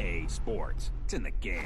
EA Sports. It's in the game.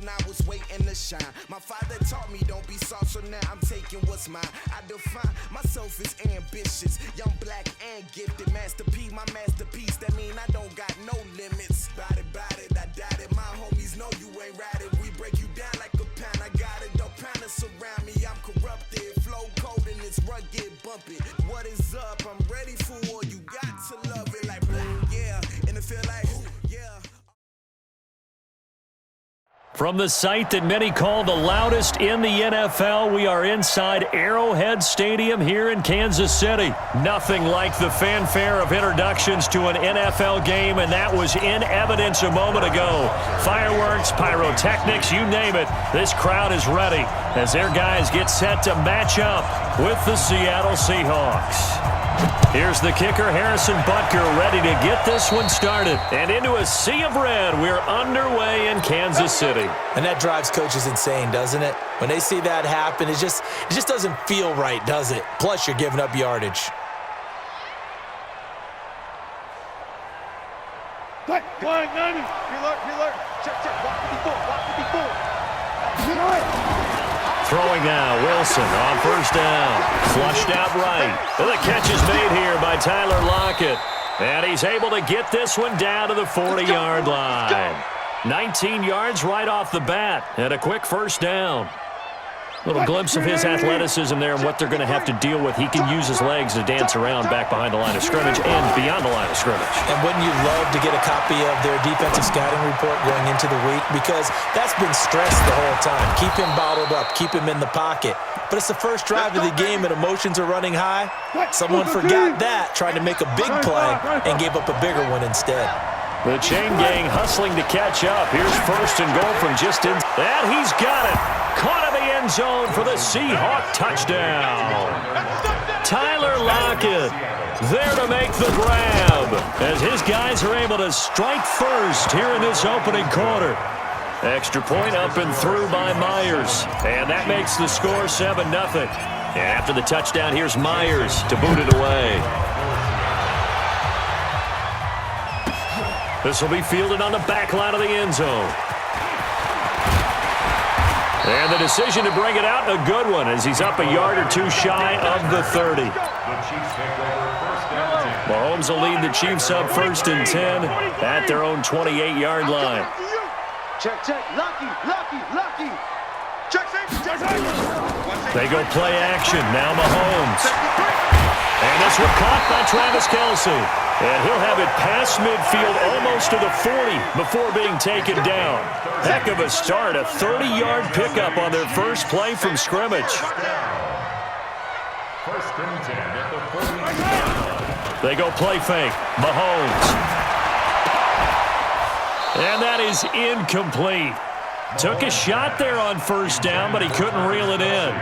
I was waiting to shine. My father taught me don't be soft, so now I'm taking what's mine. I define myself as ambitious, young, black, and gifted. Master P, my masterpiece. That mean I don't got no limits. Bout it, I doubt it. My homies know you ain't ratted. We break you down like a pound. I got it, don't pound us around me. I'm corrupted, flow cold and it's rugged, bump it. What is up? I'm ready for war. You got to love it like black, yeah. And it feel like, yeah. From the site that many call the loudest in the NFL, we are inside Arrowhead Stadium here in Kansas City. Nothing like the fanfare of introductions to an NFL game, and that was in evidence a moment ago. Fireworks, pyrotechnics, you name it. This crowd is ready as their guys get set to match up with the Seattle Seahawks. Here's the kicker, Harrison Butker, ready to get this one started. And into a sea of red, we're underway in Kansas City. And that drives coaches insane, doesn't it? When they see that happen, it just doesn't feel right, does it? Plus, you're giving up yardage. Check. Throwing now, Wilson on first down. Flushed out right. And the catch is made here by Tyler Lockett. And he's able to get this one down to the 40-yard line. 19 yards right off the bat and a quick first down. Little glimpse of his athleticism there and what they're going to have to deal with. He can use his legs to dance around back behind the line of scrimmage and beyond the line of scrimmage. And wouldn't you love to get a copy of their defensive scouting report going into the week? Because that's been stressed the whole time. Keep him bottled up. Keep him in the pocket. But it's the first drive of the game and emotions are running high. Someone forgot that, tried to make a big play, and gave up a bigger one instead. The chain gang hustling to catch up. Here's first and goal from just in. And he's got it. Caught in the end zone for the Seahawk touchdown. Tyler Lockett there to make the grab as his guys are able to strike first here in this opening quarter. Extra point up and through by Myers, and that makes the score 7-0. And after the touchdown, here's Myers to boot it away. This will be fielded on the back line of the end zone. And the decision to bring it out, a good one, as he's up a yard or two shy of the 30. Mahomes will lead the Chiefs up 1st and 10 at their own 28-yard line. Check, lucky. Check. They go play action, now Mahomes. And this one caught by Travis Kelce. And he'll have it past midfield almost to the 40 before being taken down. Heck of a start, a 30-yard pickup on their first play from scrimmage. 1st and 10 at the 40. They go play fake, Mahomes. And that is incomplete. Took a shot there on 1st down, but he couldn't reel it in.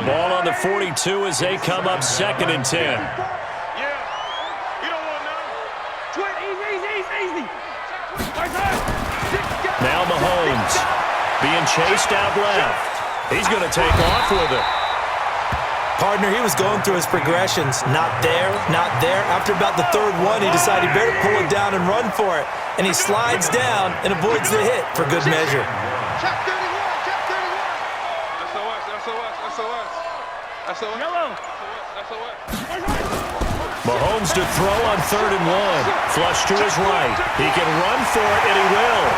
Ball on the 42 as they come up 2nd and 10. Now Mahomes being chased out left. He's going to take off with it. Partner, he was going through his progressions. Not there. After about the 3rd one, he decided he better pull it down and run for it. And he slides down and avoids the hit for good measure. Check 31. SOS. Mahomes to throw on 3rd and 1. Flush to his right. He can run for it, and he will.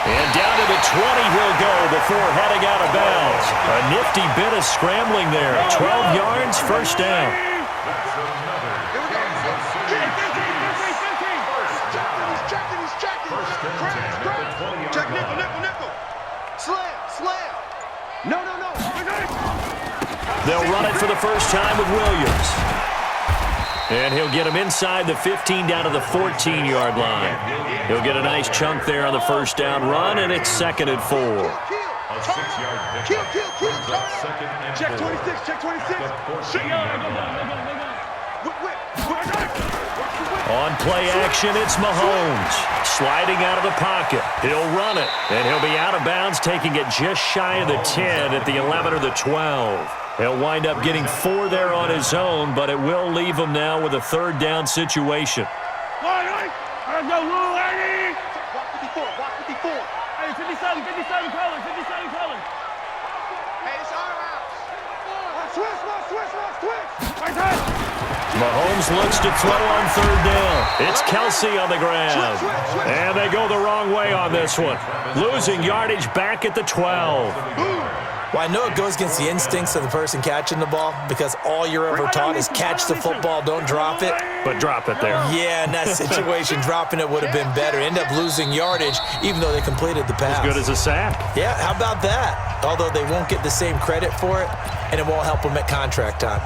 And down to the 20 he'll go before heading out of bounds. A nifty bit of scrambling there. 12 yards, 1st down. Check nickel. Slam. No. They'll run it for the first time with Williams. And he'll get him inside the 15 down to the 14-yard line. He'll get a nice chunk there on the 1st down run, and it's 2nd and 4. A 6-yard pickup. Check 26. On play action, it's Mahomes. Sliding out of the pocket. He'll run it, and he'll be out of bounds, taking it just shy of the 10 at the 11 or the 12. He'll wind up getting 4 there on his own, but it will leave him now with a 3rd down situation. Walk 54. Hey, 57 colors. Hey, it's our house. Switch. Mahomes looks to throw on 3rd down. It's Kelce on the ground. And they go the wrong way on this one. Losing yardage back at the 12. Well, I know it goes against the instincts of the person catching the ball because all you're ever taught is catch the football, don't drop it. But drop it there. Yeah, in that situation, dropping it would have been better. End up losing yardage even though they completed the pass. As good as a sack. Yeah, how about that? Although they won't get the same credit for it, and it won't help them at contract time.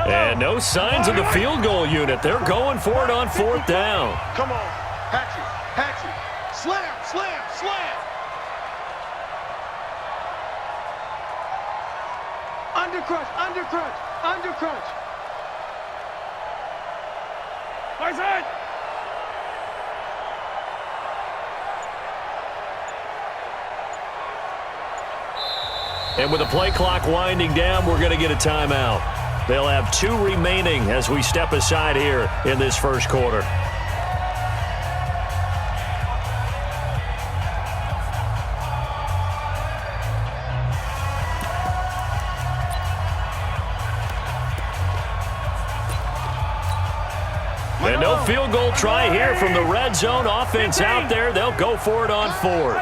And no signs of the field goal unit. They're going for it on 4th down. Come on. Hatchet. Slam. Undercrunch. Nice hit. And with the play clock winding down, we're going to get a timeout. They'll have 2 remaining as we step aside here in this 1st quarter. And no field goal try here from the red zone. Offense out there. They'll go for it on 4th.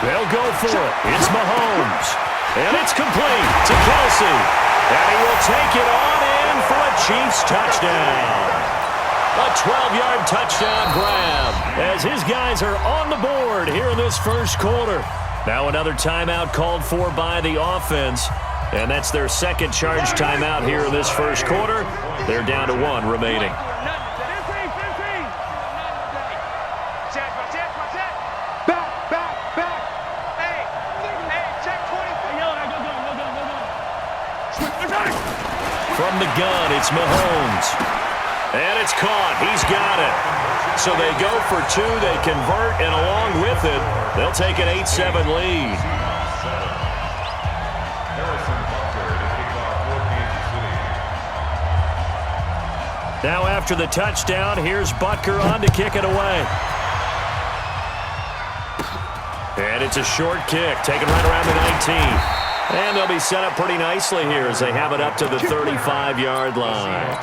They'll go for it. It's Mahomes. And it's complete to Kelce. And he will take it on in for a Chiefs touchdown. A 12-yard touchdown grab as his guys are on the board here in this 1st quarter. Now another timeout called for by the offense. And that's their 2nd charge timeout here in this 1st quarter. They're down to 1 remaining. From the gun, it's Mahomes. And it's caught. He's got it. So they go for two, they convert, and along with it, they'll take an 8-7 lead. Now after the touchdown, here's Butker on to kick it away. And it's a short kick, taken right around the 19. And they'll be set up pretty nicely here as they have it up to the 35-yard line.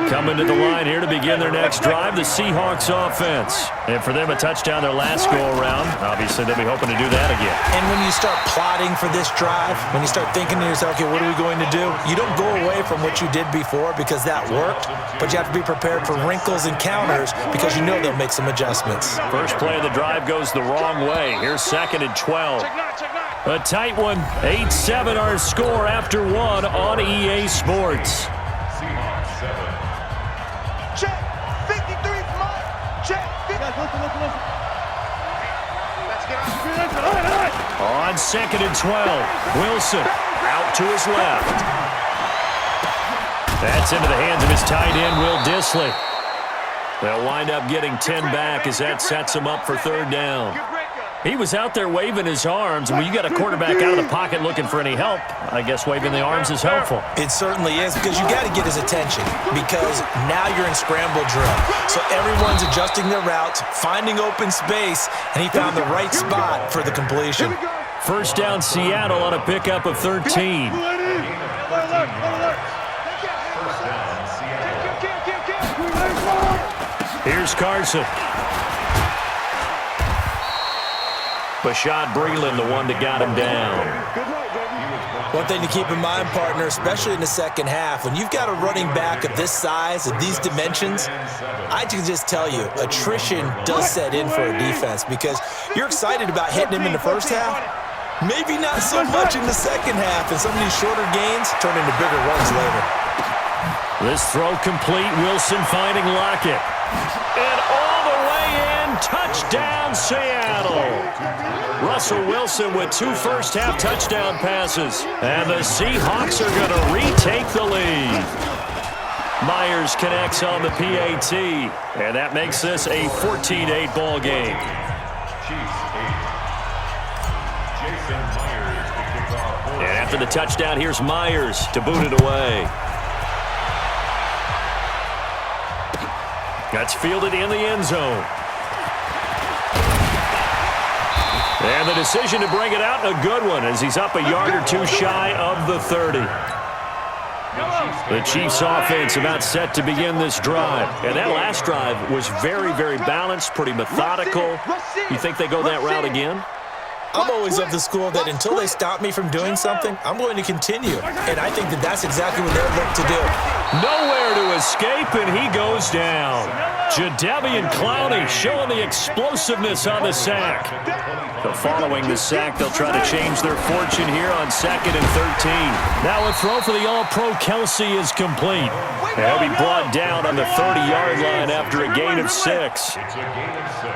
Coming to the line here to begin their next drive, the Seahawks offense. And for them, a touchdown their last go-around. Obviously, they'll be hoping to do that again. And when you start plotting for this drive, when you start thinking to yourself, okay, what are we going to do? You don't go away from what you did before because that worked, but you have to be prepared for wrinkles and counters because you know they'll make some adjustments. First play of the drive goes the wrong way. Here's 2nd and 12. A tight one, 8-7 our score after one on EA Sports. Check. 53 from us. Check. Listen. Let's get out. On 2nd and 12, Wilson out to his left. That's into the hands of his tight end, Will Dissly. They'll wind up getting 10 back as that sets him up for 3rd down. He was out there waving his arms, and when you got a quarterback out of the pocket looking for any help, I guess waving the arms is helpful. It certainly is because you got to get his attention because now you're in scramble drill. So everyone's adjusting their routes, finding open space, and he found the right spot for the completion. First down Seattle on a pickup of 13. Here's Carson. Bashad Breeland, the one that got him down. One thing to keep in mind, partner, especially in the second half, when you've got a running back of this size, of these dimensions, I can just tell you, attrition does set in for a defense because you're excited about hitting him in the first half. Maybe not so much in the second half, and some of these shorter gains turn into bigger runs later. This throw complete, Wilson finding Lockett. And all the way in, touchdown Seattle. Russell Wilson with 2 first-half touchdown passes. And the Seahawks are going to retake the lead. Myers connects on the PAT. And that makes this a 14-8 ball game. And after the touchdown, here's Myers to boot it away. That's fielded in the end zone. And the decision to bring it out, a good one, as he's up a yard or two shy of the 30. The Chiefs offense about set to begin this drive. And that last drive was very, very balanced, pretty methodical. You think they go that route again? I'm always of the school that until they stop me from doing something, I'm going to continue. And I think that that's exactly what they'll look to do. Nowhere to escape, and he goes down. Jadeveon Clowney showing the explosiveness on the sack. But following the sack, they'll try to change their fortune here on 2nd and 13. Now a throw for the All-Pro Kelsey is complete. And he'll be brought down on the 30-yard line after a gain of 6. It's a gain of 6.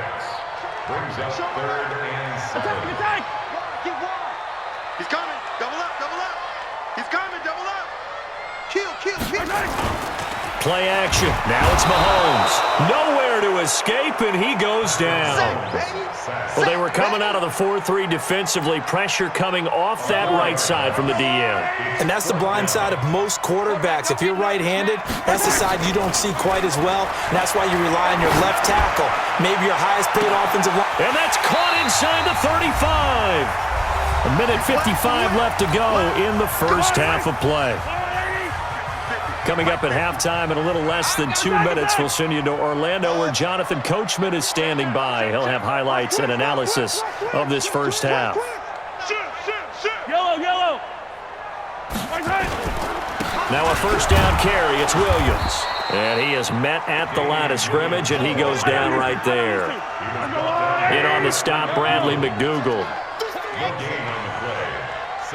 Brings up 3rd and 7. He's coming. Double up. He's coming. Double up. Kill. Play action. Now it's Mahomes. Nowhere to escape, and he goes down. Well, they were coming out of the 4-3 defensively. Pressure coming off that right side from the DM. And that's the blind side of most quarterbacks. If you're right-handed, that's the side you don't see quite as well. And that's why you rely on your left tackle. Maybe your highest-paid offensive line. And that's caught inside the 35. A minute 55 left to go in the first half of play. Coming up at halftime in a little less than 2 minutes, we'll send you to Orlando where Jonathan Coachman is standing by. He'll have highlights and analysis of this first half. Yellow. Now a first down carry. It's Williams. And he is met at the line of scrimmage, and he goes down right there. In on the stop, Bradley McDougald.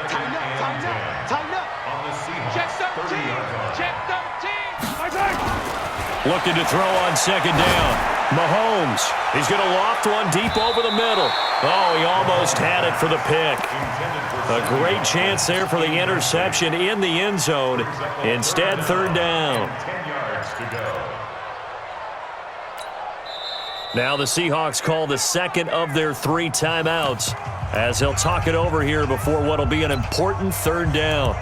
Tighten up. Check 13. Looking to throw on 2nd down. Mahomes, he's going to loft one deep over the middle. Oh, he almost had it for the pick. A great chance there for the interception in the end zone. Instead, third down. 10 yards to go. Now the Seahawks call the second of their 3 timeouts as they'll talk it over here before what will be an important third down.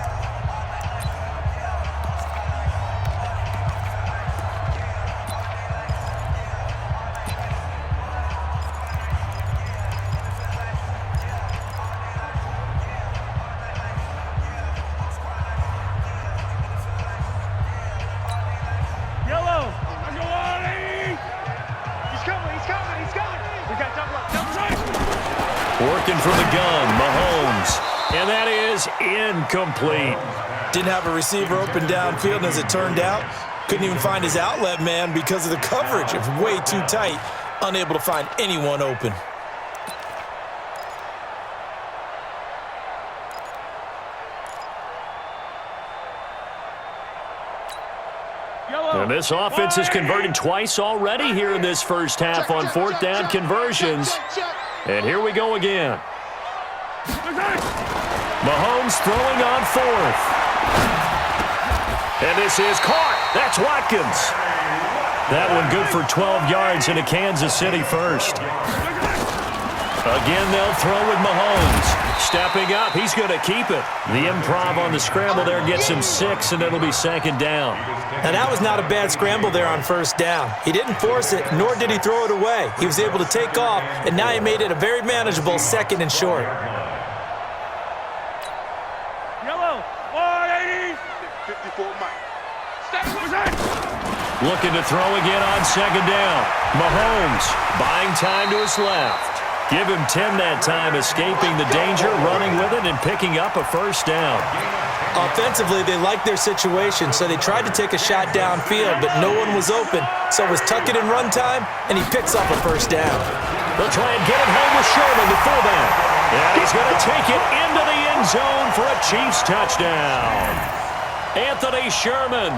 Working from the gun, Mahomes. And that is incomplete. Didn't have a receiver open downfield, and as it turned out, couldn't even find his outlet man because of the coverage. It was way too tight, unable to find anyone open. And this offense has converted twice already here in this first half on fourth down conversions. And here we go again. Mahomes throwing on fourth. And this is caught. That's Watkins. That one good for 12 yards into Kansas City first. Again, they'll throw with Mahomes. Stepping up, he's going to keep it. The improv on the scramble there gets him 6, and it'll be second down. Now, that was not a bad scramble there on first down. He didn't force it, nor did he throw it away. He was able to take off, and now he made it a very manageable second and short. Yellow, 180, 54 Mike. Looking to throw again on second down. Mahomes buying time to his left. Give him 10 that time, escaping the danger, running with it, and picking up a first down. Offensively, they liked their situation, so they tried to take a shot downfield, but no one was open. So it was tuck it in run time, and he picks up a first down. They'll try and get it home with Sherman, the fullback. And he's going to take it into the end zone for a Chiefs touchdown. Anthony Sherman,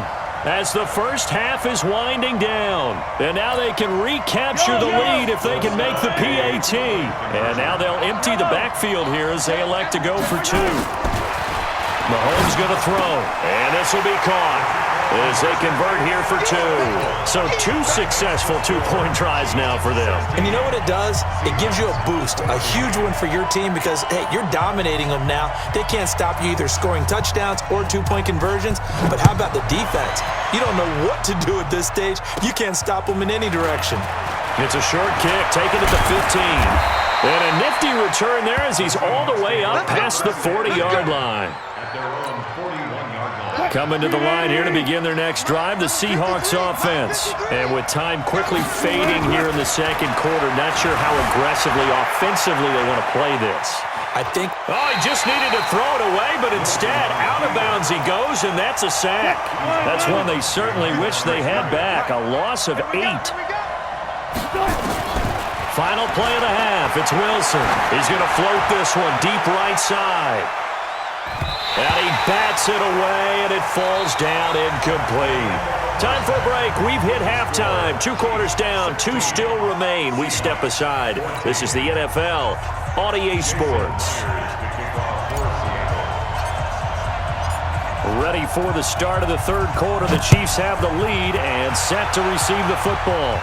as the first half is winding down. And now they can recapture the lead if they can make the PAT. And now they'll empty the backfield here as they elect to go for 2. Mahomes going to throw, and this will be caught as they convert here for 2. So 2 successful two-point tries now for them. And you know what it does? It gives you a boost, a huge one for your team because, hey, you're dominating them now. They can't stop you either scoring touchdowns or two-point conversions. But how about the defense? You don't know what to do at this stage. You can't stop them in any direction. It's a short kick, taken at the 15. And a nifty return there as he's all the way up past the 40-yard line. Coming to the line here to begin their next drive, the Seahawks offense. And with time quickly fading here in the second quarter, not sure how aggressively, offensively they want to play this. I think... Oh, he just needed to throw it away, but instead, out of bounds he goes, and that's a sack. That's one they certainly wish they had back, a loss of 8. Final play of the half, it's Wilson. He's going to float this one deep right side. And he bats it away, and it falls down incomplete. Time for a break. We've hit halftime. 2 quarters down, 2 still remain. We step aside. This is the NFL on EA Sports. Ready for the start of the third quarter. The Chiefs have the lead and set to receive the football.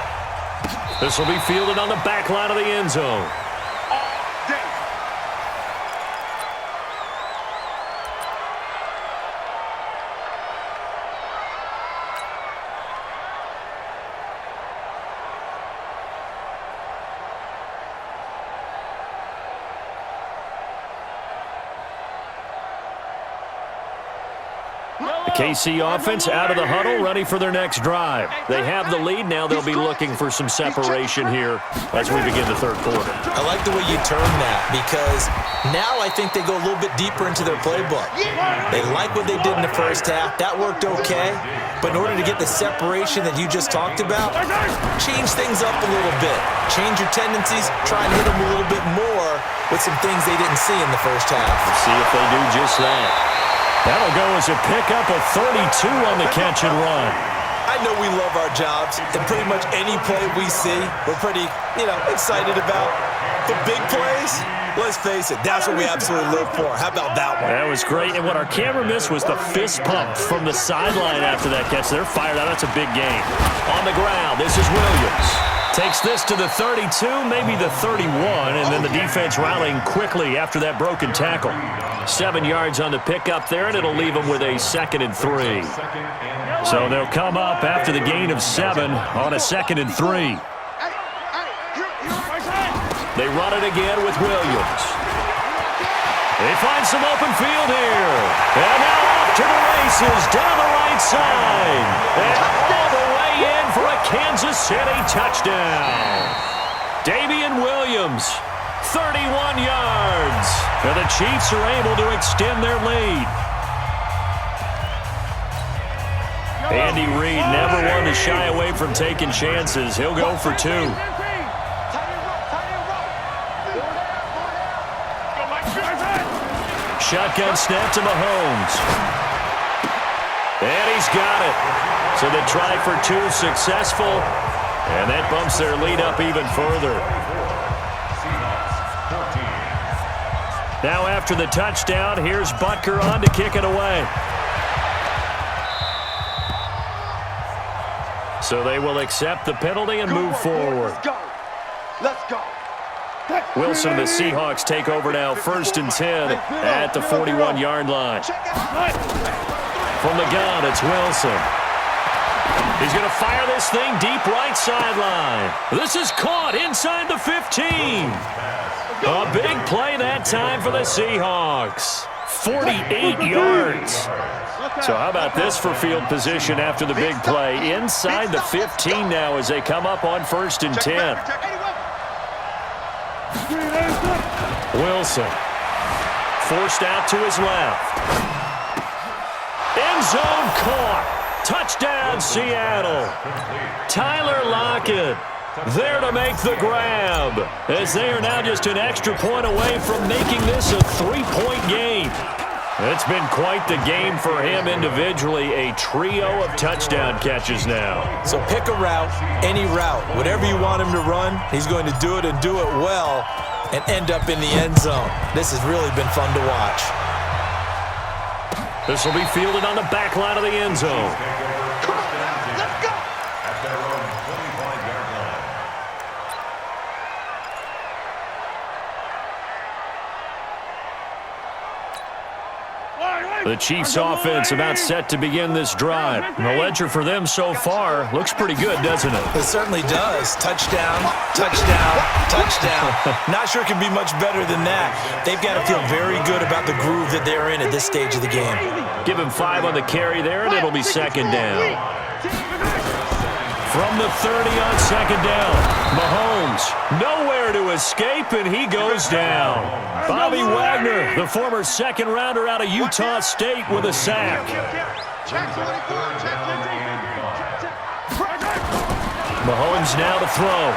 This will be fielded on the back line of the end zone. The KC offense out of the huddle, ready for their next drive. They have the lead. Now they'll be looking for some separation here as we begin the third quarter. I like the way you term that because now I think they go a little bit deeper into their playbook. They like what they did in the first half. That worked okay. But in order to get the separation that you just talked about, change things up a little bit. Change your tendencies. Try and hit them a little bit more with some things they didn't see in the first half. Let's see if they do just that. That'll go as a pickup of 32 on the catch and run. I know we love our jobs, and pretty much any play we see, we're pretty, excited about. The big plays, let's face it, that's what we absolutely live for. How about that one? That was great, and what our camera missed was the fist pump from the sideline after that catch. They're fired out. That's a big game. On the ground, this is Williams. Takes this to the 32, maybe the 31, and then the defense rallying quickly after that broken tackle. 7 yards on the pickup there, and it'll leave them with a 2nd and 3. So they'll come up after the gain of 7 on a 2nd and 3. They run it again with Williams. They find some open field here. And now off to the races down the right side. And all the way in for a Kansas City touchdown. Damian Williams, 31 yards. And the Chiefs are able to extend their lead. Andy Reid never one to shy away from taking chances. He'll go for 2. Shotgun snap to Mahomes. And he's got it. So they try for 2, successful. And that bumps their lead up even further. Now after the touchdown, here's Butker on to kick it away. So they will accept the penalty and move forward. Let's go. Wilson and the Seahawks take over now, 1st and 10 at the 41-yard line. From the gun, it's Wilson. He's going to fire this thing deep right sideline. This is caught inside the 15. A big play that time for the Seahawks. 48 yards. So how about this for field position after the big play? Inside the 15 now as they come up on 1st and 10. Wilson forced out to his left. End zone caught. Touchdown, Seattle. Tyler Lockett there to make the grab as they are now just an extra point away from making this a 3-point game. It's been quite the game for him individually, a trio of touchdown catches now. So pick a route, any route, whatever you want him to run, he's going to do it and do it well and end up in the end zone. This has really been fun to watch. This will be fielded on the back line of the end zone. Let's go. The Chiefs offense about set to begin this drive. And the ledger for them so far looks pretty good, doesn't it? It certainly does. Touchdown, touchdown, touchdown. Not sure it can be much better than that. They've got to feel very good about the groove that they're in at this stage of the game. Give him 5 on the carry there, and it'll be 2nd down. From the 30 on 2nd down, Mahomes nowhere to escape, and he goes down. Bobby Wagner, the former 2nd rounder out of Utah State, with a sack. Mahomes now to throw.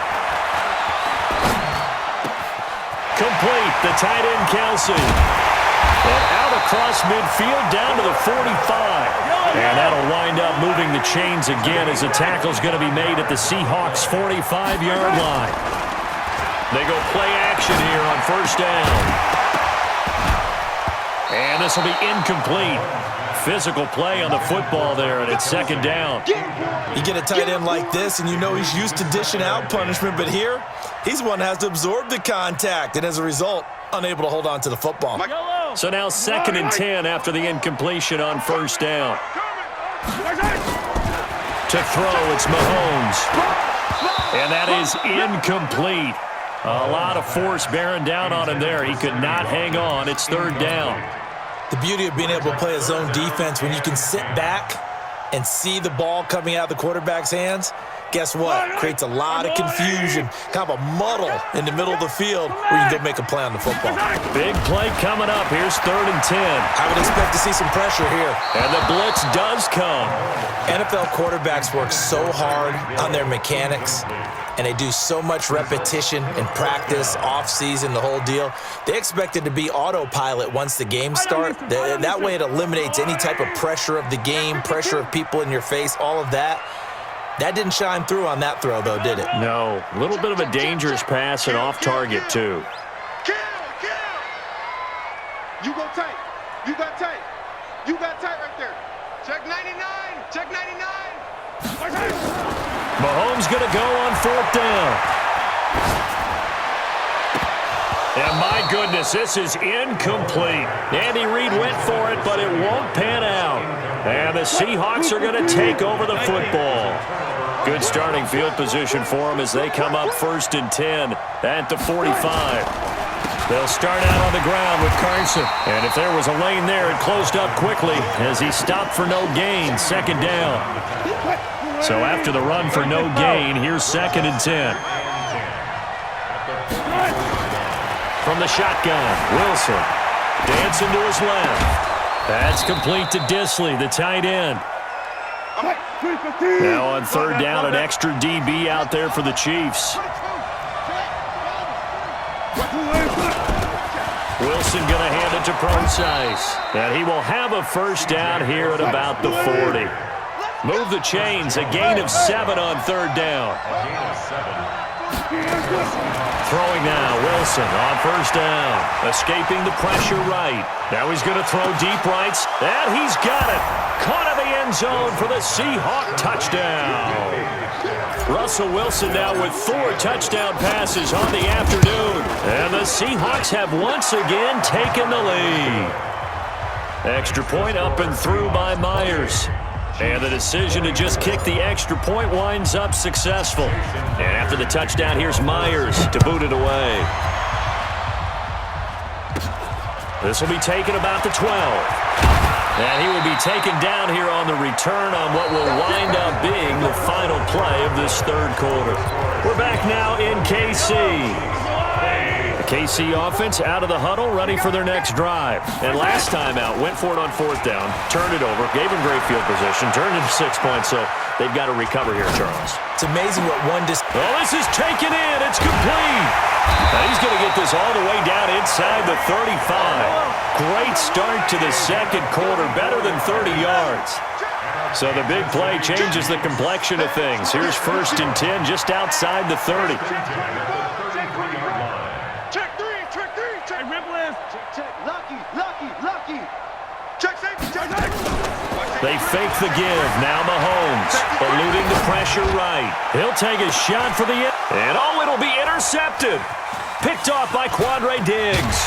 Complete, the tight end Kelsey. And out across midfield down to the 45. And that'll wind up moving the chains again as the tackle's going to be made at the Seahawks' 45-yard line. They go play action here on 1st down. And this will be incomplete. Physical play on the football there, and it's 2nd down. You get a tight end like this, and you know he's used to dishing out punishment, but here, he's one that has to absorb the contact, and as a result, unable to hold on to the football. So now 2nd and 10 after the incompletion on 1st down. To throw, it's Mahomes. And that is incomplete. A lot of force bearing down on him there. He could not hang on. It's 3rd down. The beauty of being able to play a zone defense when you can sit back and see the ball coming out of the quarterback's hands, guess what? Creates a lot of confusion, kind of a muddle in the middle of the field where you can go make a play on the football. Big play coming up. Here's 3rd and 10. I would expect to see some pressure here. And the blitz does come. NFL quarterbacks work so hard on their mechanics, and they do so much repetition and practice, off-season, the whole deal. They expect it to be autopilot once the game starts. That way it eliminates any type of pressure of the game, pressure of people in your face, all of that. That didn't shine through on that throw, though, did it? No. A little bit of a dangerous pass and off target, too. Kill! You go tight. You got tight. You got tight right there. Check 99. Check 99. Mahomes going to go on 4th down. And my goodness, this is incomplete. Andy Reid went for it, but it won't pan out. And the Seahawks are going to take over the football. Good starting field position for them as they come up 1st and 10 at the 45. They'll start out on the ground with Carson. And if there was a lane there, it closed up quickly as he stopped for no gain, 2nd down. So after the run for no gain, here's 2nd and 10. From the shotgun, Wilson dancing to his left. That's complete to Disley, the tight end. Now on 3rd down, an extra DB out there for the Chiefs. Wilson going to hand it to Procise. And he will have a 1st down here at about the 40. Move the chains, a gain of 7 on 3rd down. Throwing now, Wilson on 1st down. Escaping the pressure right. Now he's going to throw deep rights. And he's got it. Caught in the end zone for the Seahawk touchdown. Russell Wilson now with 4 touchdown passes on the afternoon. And the Seahawks have once again taken the lead. Extra point up and through by Myers. And the decision to just kick the extra point winds up successful. And after the touchdown, here's Myers to boot it away. This will be taken about the 12. And he will be taken down here on the return on what will wind up being the final play of this 3rd quarter. We're back now in KC. The KC offense out of the huddle, ready for their next drive. And last time out, went for it on 4th down, turned it over, gave him great field position, turned it 6 points, so they've got to recover here, Charles. It's amazing what one Oh, this is taken in. It's complete. Now he's going to get this all the way down inside the 35. Great start to the 2nd quarter, better than 30 yards. So the big play changes the complexion of things. Here's 1st and 10 just outside the 30. Check 3. Check rip left. Check. Lucky. Check safety. Check. They fake the give. Now Mahomes eluding the pressure right. He'll take a shot for the end. And oh, it'll be intercepted. Picked off by Quandre Diggs.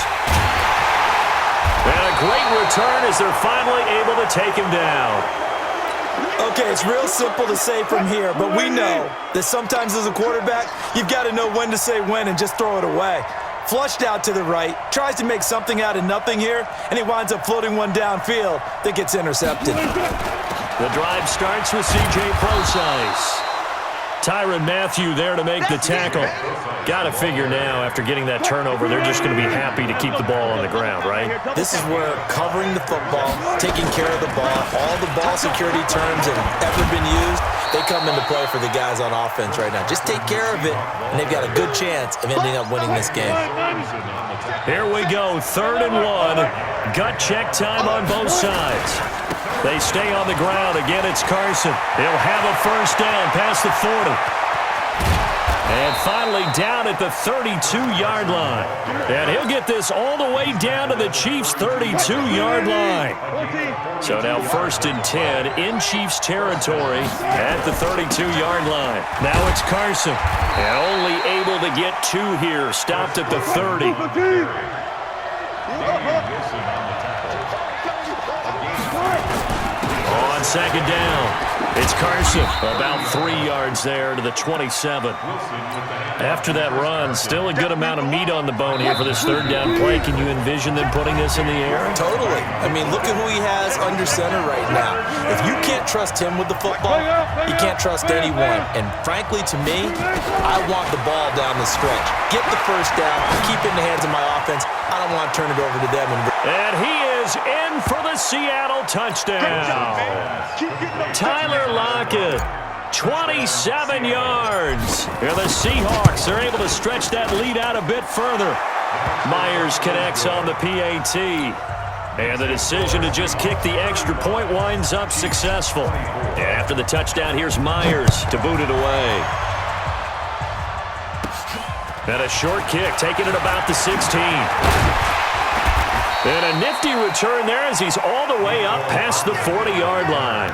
And a great return as they're finally able to take him down. Okay, it's real simple to say from here, but we know that sometimes as a quarterback, you've got to know when to say when and just throw it away. Flushed out to the right, tries to make something out of nothing here, and he winds up floating one downfield that gets intercepted. The drive starts with C.J. Procise. Tyrann Mathieu there to make the tackle. Got to figure now, after getting that turnover, they're just going to be happy to keep the ball on the ground, right? This is where covering the football, taking care of the ball, all the ball security terms have ever been used, they come into play for the guys on offense right now. Just take care of it, and they've got a good chance of ending up winning this game. Here we go, 3rd and 1. Gut check time on both sides. They stay on the ground. Again, it's Carson. He'll have a 1st down past the 40. And finally down at the 32-yard line. And he'll get this all the way down to the Chiefs' 32-yard line. So now 1st and 10 in Chiefs territory at the 32-yard line. Now it's Carson. And only able to get 2 here. Stopped at the 30. On 2nd down, it's Carson. About 3 yards there to the 27. After that run, still a good amount of meat on the bone here for this 3rd down play. Can you envision them putting this in the air? Totally. I mean, look at who he has under center right now. If you can't trust him with the football, you can't trust anyone. And frankly, to me, I want the ball down the stretch. Get the 1st down, keep it in the hands of my offense. I don't want to turn it over to them. And he is in for the Seattle touchdown. Tyler Lockett, 27 yards. Here the Seahawks are able to stretch that lead out a bit further. Myers connects on the PAT. And the decision to just kick the extra point winds up successful. And after the touchdown, here's Myers to boot it away. And a short kick, taking it about the 16. And a nifty return there as he's all the way up past the 40-yard line.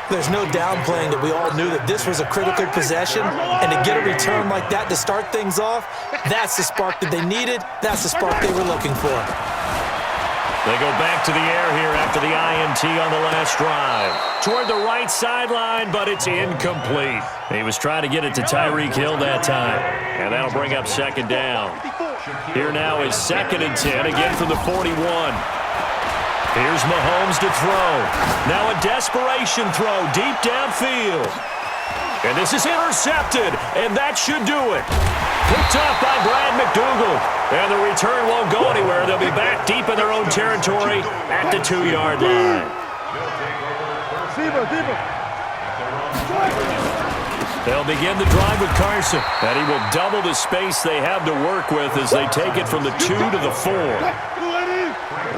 There's no downplaying that we all knew that this was a critical possession, and to get a return like that to start things off, that's the spark that they needed. That's the spark they were looking for. They go back to the air here after the INT on the last drive. Toward the right sideline, but it's incomplete. He was trying to get it to Tyreek Hill that time, and that'll bring up second down. Here now is 2nd and 10, again from the 41. Here's Mahomes to throw. Now a desperation throw deep downfield. And this is intercepted, and that should do it. Picked up by Brad McDougal. And the return won't go anywhere. They'll be back deep in their own territory at the 2-yard line. They'll begin the drive with Carson. And he will double the space they have to work with as they take it from the 2 to the 4.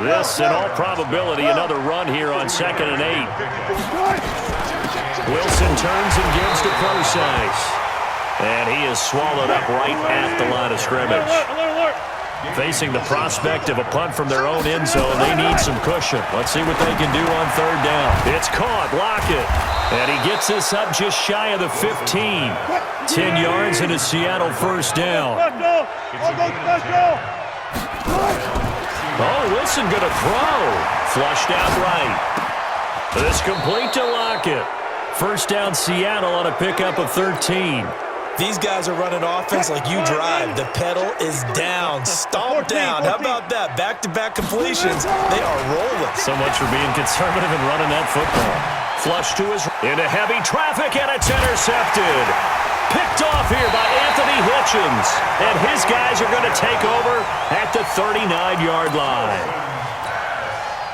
This, in all probability, another run here on 2nd and 8. Wilson turns and gives to Procise. And he is swallowed up right at the line of scrimmage. Facing the prospect of a punt from their own end zone, they need some cushion. Let's see what they can do on 3rd down. It's caught. Lockett. And he gets this up just shy of the 15. 10 yards and a Seattle 1st down. Oh, Wilson going to throw. Flushed out right. This complete to Lockett. 1st down Seattle on a pickup of 13. These guys are running offense like you drive. The pedal is down, stomped down. How about that? Back-to-back completions. They are rolling. So much for being conservative and running that football. Flush to his into heavy traffic, and it's intercepted. Picked off here by Anthony Hitchens. And his guys are going to take over at the 39-yard line.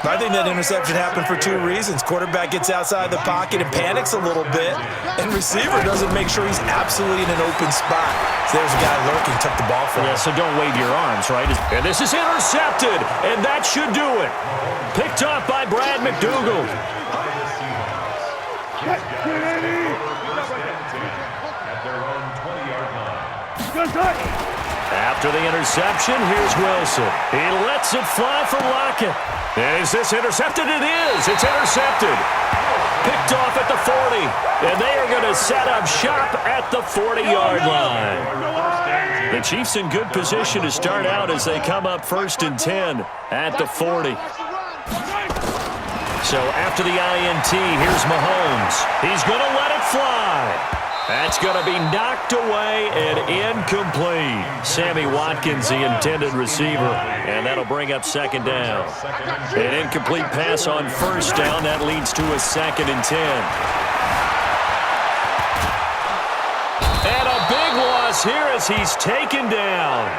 I think that interception happened for 2 reasons. Quarterback gets outside the pocket and panics a little bit, and receiver doesn't make sure he's absolutely in an open spot. So there's a guy lurking, took the ball from him. Yeah, so don't wave your arms, right? And this is intercepted, and that should do it. Picked off by Brad McDougal. After the interception, here's Wilson. He lets it fly for Lockett. Is this intercepted? It is. It's intercepted. Picked off at the 40. And they are going to set up shop at the 40-yard line. The Chiefs in good position to start out as they come up 1st and 10 at the 40. So after the INT, here's Mahomes. He's going to let it fly. That's going to be knocked away and incomplete. Sammy Watkins, the intended receiver, and that'll bring up 2nd down. An incomplete pass on 1st down. That leads to a 2nd and 10. And a big loss here as he's taken down.